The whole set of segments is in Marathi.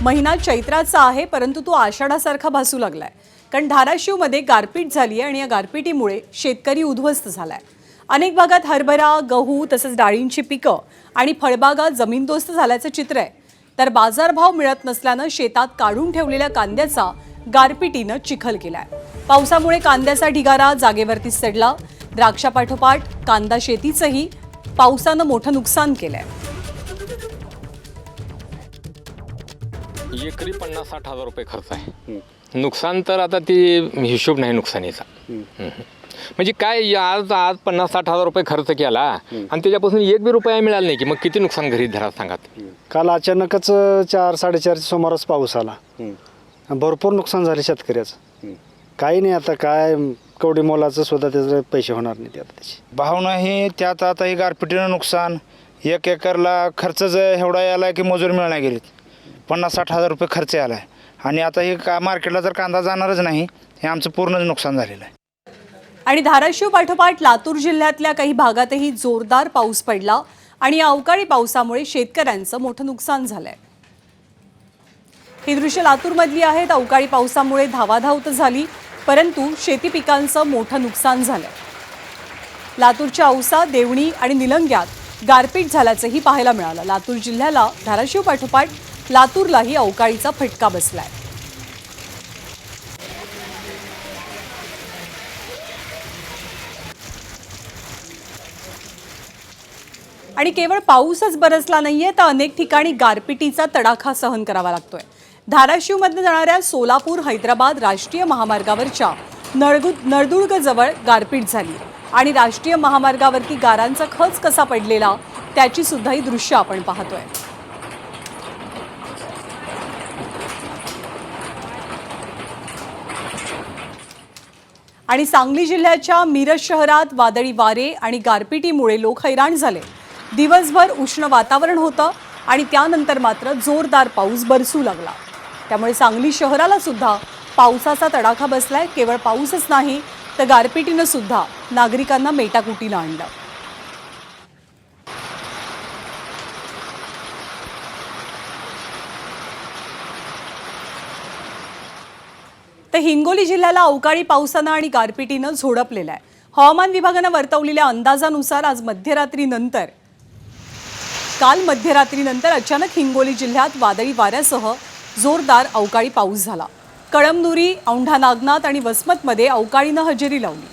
महिना चैत्राचा आहे, परंतु तो आषाढासारखा भासू लागलाय. कारण धाराशिवमध्ये गारपीट झाली आहे आणि या गारपिटीमुळे शेतकरी उद्ध्वस्त झालाय. अनेक भागात हरभरा, गहू तसंच डाळींची पिकं आणि फळबागा जमीनदोस्त झाल्याचं चित्र आहे. तर बाजारभाव मिळत नसल्यानं शेतात काढून ठेवलेल्या कांद्याचा गारपिटीनं चिखल केलाय. पावसामुळे कांद्याचा ढिगारा जागेवरती सडला. द्राक्षापाठोपाठ कांदा शेतीचंही पावसानं मोठं नुकसान केलंय. एकरी 50-60 हजार रुपये खर्च आहे. नुकसान तर आता ती हिशोब नाही नुकसानीचा. म्हणजे काय आज 50-60 हजार रुपये खर्च केला आणि त्याच्यापासून एक बी रुपया मिळाला नाही की मग किती नुकसान घरी धरा सांगा. काल अचानकच 4-4:30 सुमारास पाऊस आला. भरपूर नुकसान झाले शेतकऱ्याचं. काही नाही आता काय कवडी मोलाचं सुद्धा त्याचे पैसे होणार नाही आता त्याचे भाव नाही. त्यात आता हे गारपिटीनं नुकसान 1 एकरला खर्च एवढा आला की मजूर मिळणार गेलीत. 50-60 हजार रुपये खर्च आला आहे आणि आता हे मार्केटला जर कांदा जाणारच नाही, हे आमचं पूर्णच नुकसान झालेलं आहे. आणि धाराशिव पाठोपाठ लातूर जिल्ह्यातल्या काही भागातही जोरदार पाऊस पडला आणि या अवकाळी पावसामुळे शेतकऱ्यांचं मोठं नुकसान झालंय. ही दृश्य लातूरमधली आहेत. अवकाळी पावसामुळे धावाधाव तर झाली, परंतु शेती पिकांचं मोठं नुकसान झालंय. लातूरच्या औसा, देवणी आणि निलंग्यात गारपीट झाल्याचंही पाहायला मिळालं. लातूर जिल्ह्याला धाराशिव पाठोपाठ लातूरलाही अवकाळीचा फटका बसलाय. आणि केवळ पाऊसच बरसला नाहीये, तर अनेक ठिकाणी गारपिटीचा तडाखा सहन करावा लागतोय. धाराशिवमध्ये जाणाऱ्या सोलापूर हैदराबाद राष्ट्रीय महामार्गावरच्या नळदुर्ग जवळ गारपीट झाली आणि राष्ट्रीय महामार्गावरती गारांचा खच कसा पडलेला त्याची सुद्धा ही दृश्य आपण पाहतोय. आणि सांगली जिल्ह्याच्या मिरज शहरात वादळी वारे आणि गारपिटीमुळे लोक हैराण झाले. दिवसभर उष्ण वातावरण होतं आणि त्यानंतर मात्र जोरदार पाऊस बरसू लागला. त्यामुळे सांगली शहराला सुद्धा पावसाचा तडाखा बसलाय. केवळ पाऊसच नाही तर गारपिटीनं सुद्धा नागरिकांना मेटाकुटीला आणलं. तर हिंगोली जिल्ह्याला अवकाळी पावसानं आणि गारपिटीनं झोडपलेलं आहे. हवामान विभागानं वर्तवलेल्या अंदाजानुसार काल मध्यरात्रीनंतर अचानक हिंगोली जिल्ह्यात वादळी वाऱ्यासह जोरदार अवकाळी पाऊस झाला. कळमनुरी, औंढा नागनाथ आणि वसमतमध्ये अवकाळीनं हजेरी लावली.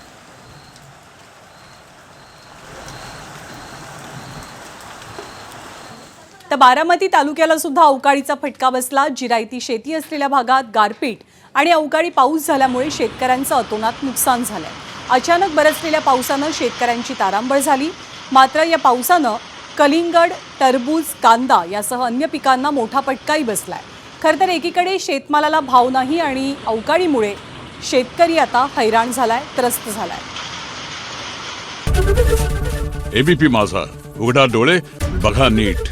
तर बारामती तालुक्याला सुद्धा अवकाळीचा फटका बसला. जिरायती शेती असलेल्या भागात गारपीट आणि अवकाळी पाऊस झाल्यामुळे शेतकऱ्यांचं अतोनात नुकसान झालंय. अचानक बरसलेल्या पावसानं शेतकऱ्यांची तारांबळ झाली. मात्र या पावसानं कलिंगड, टरबूज, कांदा यासह अन्य पिकांना मोठा फटकाही बसलाय. खरं तर एकीकडे शेतमालाला भाव नाही आणि अवकाळीमुळे शेतकरी आता हैराण झालाय, त्रस्त झालाय. एबीपी माझा, उघडा डोळे बघा नीट.